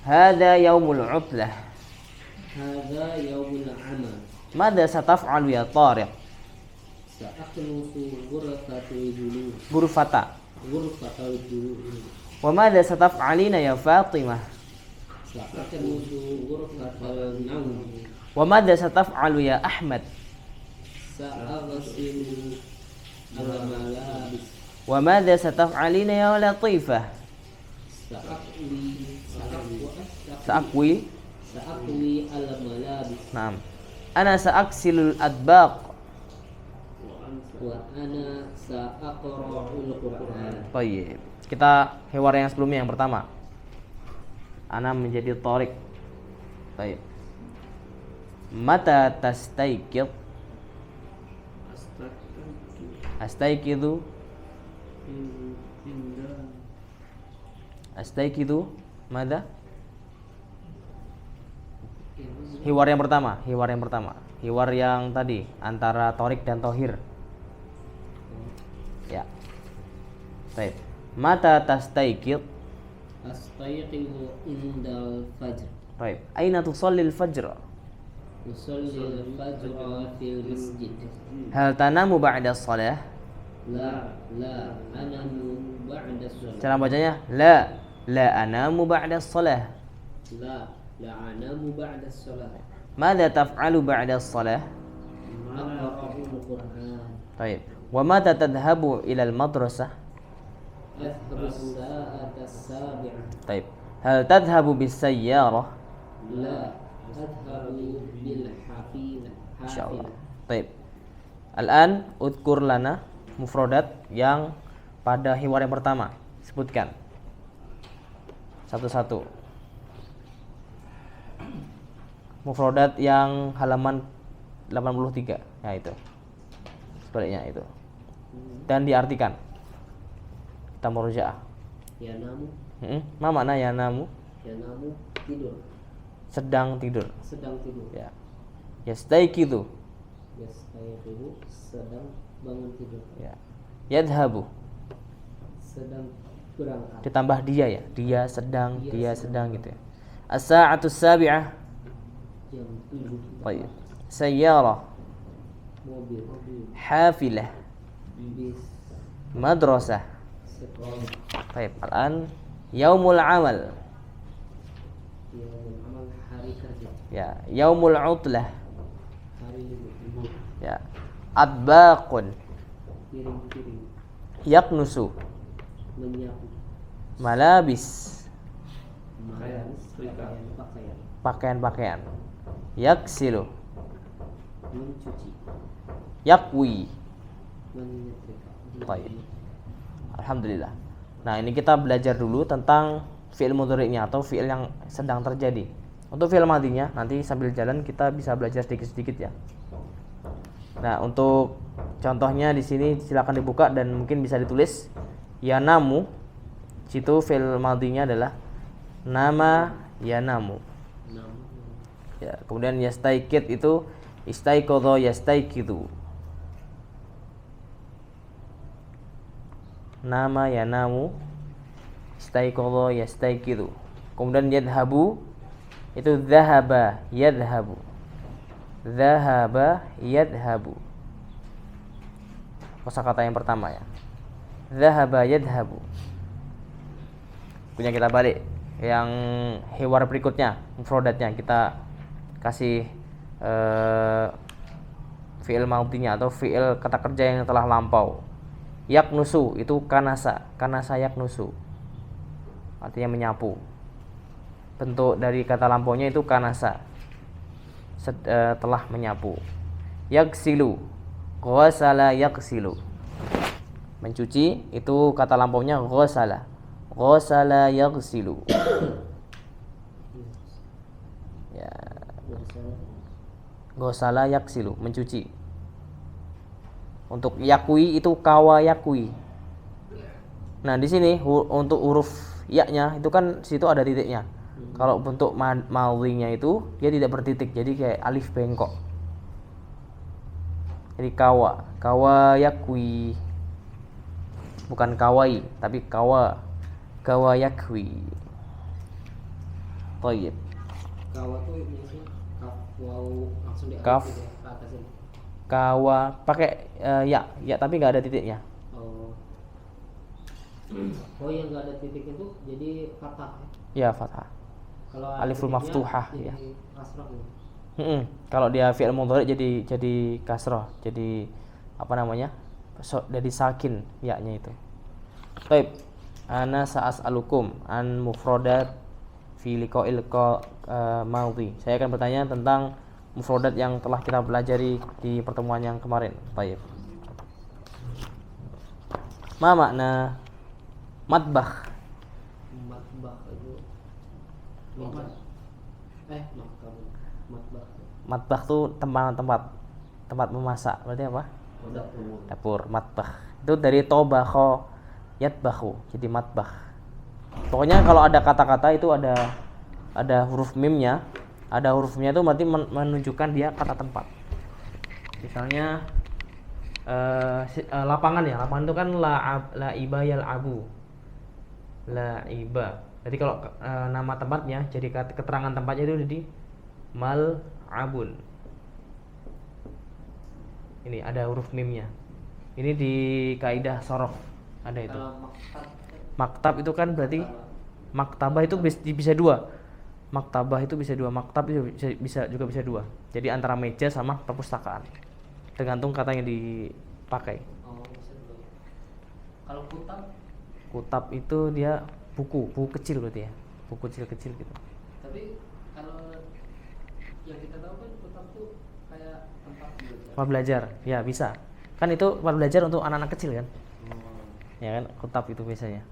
Hada yaumul utlah. Hada yaumul amal. Mada sataf'alu ya Tariq? Sa'aknusu ghurfatul julus. Ghurfata. Ghurfatul julus. Wa mada sataf'alina ya Fatimah? Sa'aknusu ghurfatul naum. Wa mada sataf'alu ya Ahmad? Sa'aghsilu al-malabis. Wa mada sataf'alina ya Latifah? Sa'akwi al-malabis. Naam. Ana sa'aksilul adbaq. Wa ana sa'aqra'ul Qur'an. Baik. Kita hiwar yang sebelumnya yang pertama. Ana menjadi Tariq. Baik. Mata tastaiqid? Astaiqidu. Astaiqidu. Mada? Hiwar yang pertama. Hiwar yang tadi antara Tariq dan Thohir. Ya. Baik. Mata tastaiqid? Astayqidu indal fajr. Baik. Aina tusallil fajr? Usalli al-fajr fil masjid. Hal tanamu ba'da shalah? La anamu ba'da shalah. Cara bacanya la anamu ba'da shalah. La anamu ba'da shalah. Mada taf'alu ba'da shalah? Aqra'ul Qur'an. Baik. Wa mata tadhhabu ila al-madrasah? Adhhabu as-sa'ata as-sabi'ah. Baik. Hal tadhhabu bis-sayyarah? La adhhabu bil hafilah. Insyaallah. Baik. Al-an udkur lana mufradat yang pada hiwar yang pertama. Sebutkan satu-satu. Mufradat yang halaman 83. Ya itu. Sebaliknya itu. Dan diartikan. Kita murojaah. Ya namu, Ma makna ya namu? tidur. Sedang tidur. Sedang tidur. Ya. Yastaiqidu. Yastayqidu sedang bangun tidur. Ya. Yadhabu. Sedang berangkat. Ditambah dia ya. Dia sedang gitu ya. As-sa'atu as-sabi'ah. Jam 7. Baik. Sayyarah. Mobil. Hafilah. Bis. Madrasah. Sekolah. Baik. Al-an yaumul amal. Yaumul amal hari kerja. Ya. Yaumul utlah. Hari libur. Ya. Adbaqun. Piring-piring. Yaknusu. Menyapu. Malabis. Pakaian. Pakaian. Yaksilu. Mencuci. Yakwi. Menyetrika. Baik. Alhamdulillah. Nah, ini kita belajar dulu tentang fi'il mudhari'nya atau fi'il yang sedang terjadi. Untuk fi'il madhinya nanti sambil jalan kita bisa belajar sedikit-sedikit ya. Nah, untuk contohnya di sini silakan dibuka dan mungkin bisa ditulis. Yanamu. Situ fi'il madhinya adalah nama yanamu. Ya, kemudian yastaiqid itu istaiqadha yastaiqidu. Nama yanamu, istaiqadha yastaiqidu. Kemudian yadhabu itu dhahaba yadhabu. Dhahaba yadhabu. Kosakata yang pertama ya. Dhahaba yadhabu. Punya kita balik yang hiwar berikutnya, mufradatnya kita kasih fi'il madhinya atau fi'il kata kerja yang telah lampau. Yaknusu itu kanasa yaknusu. Artinya menyapu. bentuk dari kata lampaunya itu kanasa, telah menyapu. Yaghsilu, ghasala yaghsilu, mencuci, itu kata lampaunya ghasala, ghasala yaghsilu. Ya, ghasala yaghsilu, mencuci. Untuk yakui itu kawa yakui. Nah, di sini untuk huruf ya-nya itu kan situ ada titiknya. Kalau bentuk madhinya itu dia tidak bertitik, jadi kayak alif bengkok. Jadi kawa yakui, bukan kawai tapi kawa yakui. Baik. Kawa tuh biasanya kaf waw langsung di Kaf. gitu ya, ke atas ini. Kawa pakai ya tapi nggak ada titiknya. Oh. Oh, yang nggak ada titik itu jadi fathah. Ya, fathah. Kalau ada Aliful titiknya, maftuhah, jadi ya. kasrah gitu. Kalau dia fi'il mudhari jadi kasrah, jadi apa namanya? Jadi sakin ya-nya itu. Baik. Ana sa'as'alukum an mufradat fi liqa'il madhi. Saya akan bertanya tentang mufradat yang telah kita pelajari di pertemuan yang kemarin. Baik. Ma makna matbakh? Matbah itu meja. Makam. Matbah. Matbakh tuh tempat memasak. Berarti apa? Dapur. Matbakh. Itu dari tobakho yatbakhu. Jadi matbakh. Pokoknya kalau ada kata-kata itu ada huruf mimnya. Ada hurufnya itu berarti menunjukkan dia kata tempat. Misalnya lapangan ya. Lapangan itu kan la'iba yal'abu. La'iba. Jadi kalau nama tempatnya jadi keterangan tempatnya itu jadi mal'abun. Ini ada huruf mimnya. Ini di kaidah sorof ada itu. Kalau Maktab itu kan berarti maktabah itu bisa dua. Maktabah itu bisa dua, maktab itu juga bisa dua. Jadi antara meja sama perpustakaan. Tergantung kata yang dipakai. oh, bisa dulu. Kalau kutab, Kutab itu dia buku kecil berarti ya. Buku kecil gitu. tapi kalau yang kita tahu kan kutab tuh kayak tempat belajar. Tempat belajar, ya bisa. Kan itu tempat belajar untuk anak-anak kecil kan? Ya kan, kutab itu biasanya.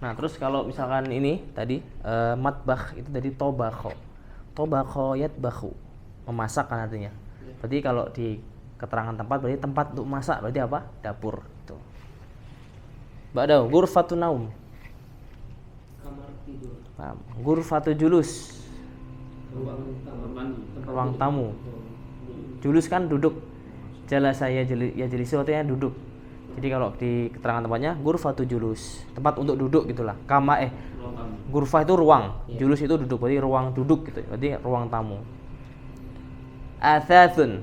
Nah, terus kalau misalkan ini tadi matbakh itu dari tobakho. Tobakho yatbakhu, memasak kan artinya. Berarti kalau di keterangan tempat berarti tempat untuk masak, berarti apa? Dapur itu. Ba'da ghurfatun naum. Kamar tidur. Nah, ghurfatu julus, ruang tamu. Julus kan duduk. Jalasa ya jelisu artinya duduk. Jadi kalau di keterangan tempatnya ghurfatu julus, tempat untuk duduk gitulah. Ghurfah itu ruang, julus itu duduk, berarti ruang duduk gitu. Berarti ruang tamu. Athathun.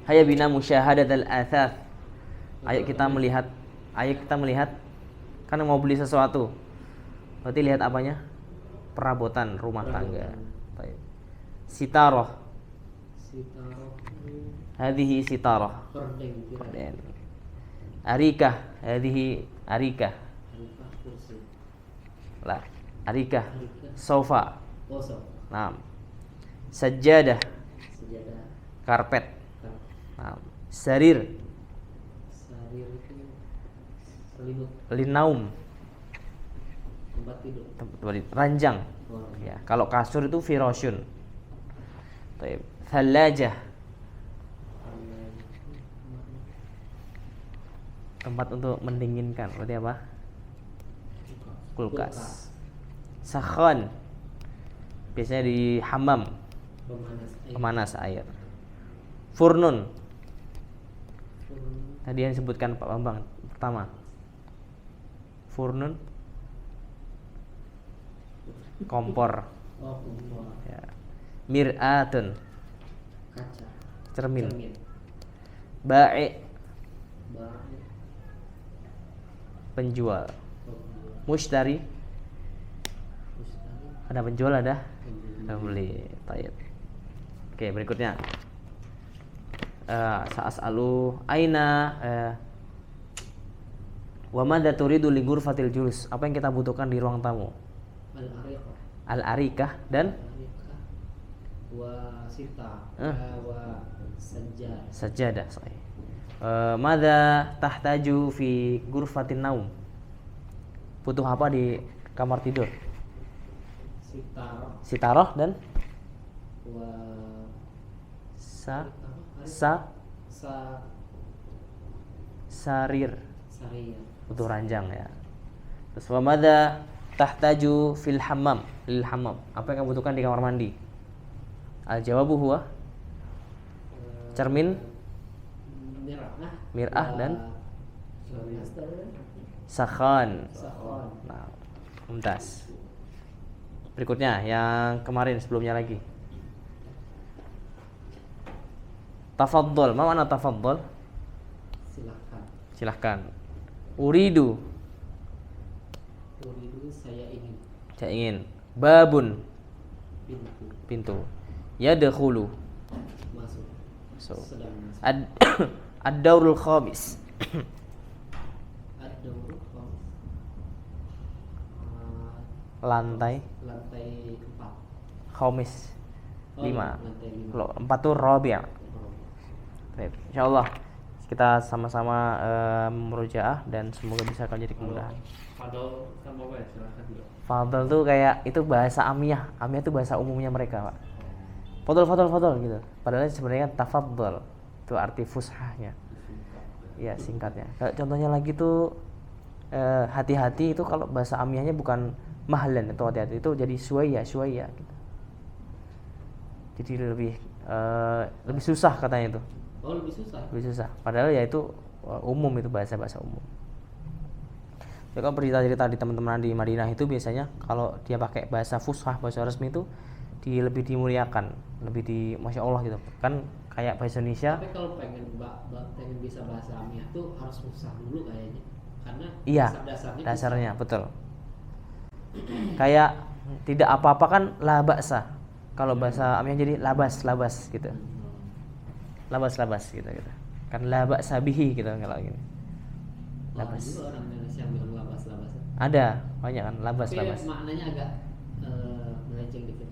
Hayya bina musyahadatal athath. Ayo kita melihat kan mau beli sesuatu. Berarti lihat apanya? Perabotan rumah tangga. Baik. Sitarah. Hadhihi sitarah. Perdeng. Arikah. Hadhihi arikah. Kursi. Lah, arikah. Sofa. Kosong. Nah. Sajjadah. Sejadah. Karpet. Nah. Sarir. Sarir itu selimut. Linaum. Tempat tidur. Ranjang. Oh. Ya, kalau kasur itu firosyun. Baik. Thalajah. Tempat untuk mendinginkan, berarti apa? Kulkas. Sakhon. Biasanya di hammam, pemanas air. Furnun. Tadi yang disebutkan Pak Bambang pertama. Furnun. Kompor. Oh, kompor. Ya. Mir'atun. Kaca. Cermin. Ba'i. Penjual. Mushtari. Ada penjual, ada pembeli. Tayyib. Oke, berikutnya. Sa'as'alu aina Wa madza turidu li ghurfatil julus? Apa yang kita butuhkan di ruang tamu? Al-ariqah. Al-arikah dan Al-ariqah. Wa sita. Eh. Wa sajjad. sajadah. Sahih. Madza tahtaju fi ghurfatin naum? Butuh apa di kamar tidur? Sitar. Sitaroh dan Wa sa apa? sa Sa sarir. Sariyah. Butuh ranjang ya. Terus wa madza tahtaju fil hammam? Lil hammam. Apa yang kamu butuhkan di kamar mandi? Al jawabu huwa cermin, mir'ah dan sakhan. Sakhon. Nah, mumtaz. Berikutnya yang kemarin sebelumnya lagi. Tafaddal. Ma makna tafaddal? Silakan. Silahkan. Uridu. Uridu saya ingin. Saya ingin. Babun. Pintu. Pintu. Yadkhulu. Masuk. So. Sedang masuk. Ad-daurul khamis. Ad-dawru khamis. Lantai Lantai 4. khamis. Oh, 5. Lantai 5. Kalau 4 tuh rabi'. Baik, insyaallah kita sama-sama merujaah dan semoga bisa akan jadi kemudahan. Fadol sama apa ya? Silahkan dulu. Fadl tuh kayak itu bahasa amiyah. Amiyah tuh bahasa umumnya mereka, Pak. Fadol gitu. Padahal sebenarnya tafaddal itu arti fushahnya. Ya, singkatnya. Kalau contohnya lagi tuh hati-hati itu kalau bahasa amiyahnya bukan mahlan itu hati-hati itu jadi suwaya gitu. Jadi lebih susah katanya itu. Oh, lebih susah. Lebih susah. Padahal ya itu umum, itu bahasa umum. Ya, kalau cerita-cerita di teman-teman di Madinah itu biasanya kalau dia pakai bahasa fushah, bahasa resmi itu lebih dimuliakan, lebih masya Allah gitu. Kan kayak bahasa Indonesia. Tapi kalau pengen bisa bahasa Amiyah tuh harus susah dulu kayaknya. Karena Iya, dasarnya dasarnya betul. Kayak tidak apa-apa kan la ba'sa. Kalau bahasa Amiyah jadi labas gitu. Labas gitu. Kan la ba'sa bihi gitu kalau gini. Ada Labas. juga orang Indonesia yang bilang labas. Ada banyak kan labas. Tapi maknanya agak melenceng dikit.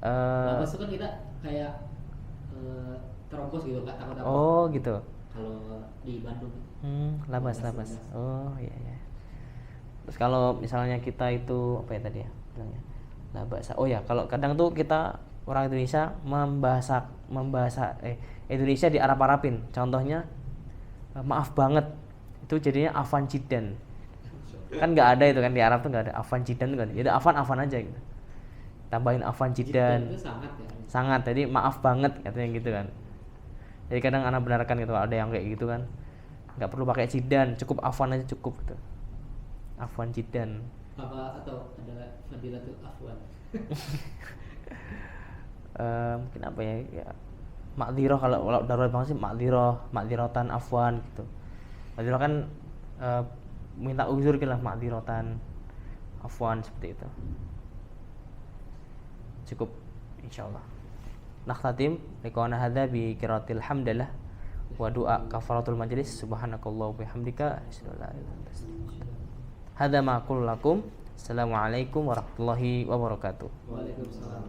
Eh, Labas itu kan kita kayak terobos gitu, nggak takut apa. oh gitu. Kalau di Bandung. Labas. Oh iya. Terus kalau misalnya kita itu apa ya tadi ya bilangnya? Labasa. Oh ya, kalau kadang tuh kita orang Indonesia membahasa Indonesia di Arab-Arabin. Contohnya maaf banget. Itu jadinya afan jidan. Kan nggak ada itu kan di Arab tuh nggak ada afan jidan kan. Jadi afan aja gitu. Tambahin afan jidan. Itu sangat ya. Sangat. Jadi maaf banget katanya gitu kan. Jadi kadang anak benarkan gitu ada yang kayak gitu kan. Nggak perlu pakai jidan, cukup afan aja cukup gitu. Afwan jidan. Apa atau ada fadilatul afwan. Mungkin apa ya makdirah kalau darurat banget sih makdiratan afwan gitu. Makdirah kan minta uzur gitu lah, makdiratan afwan seperti itu. Cukup insyaallah. Nakhtatim liqauna hadza bi qiraatil hamdalah wa du'a kafaratul majlis subhanakallah wa bihamdika asyhadu an la ilaha illa anta astaghfiruka. Hadza ma aqulu lakum. Assalamualaikum warahmatullahi wabarakatuh. Waalaikumsalam.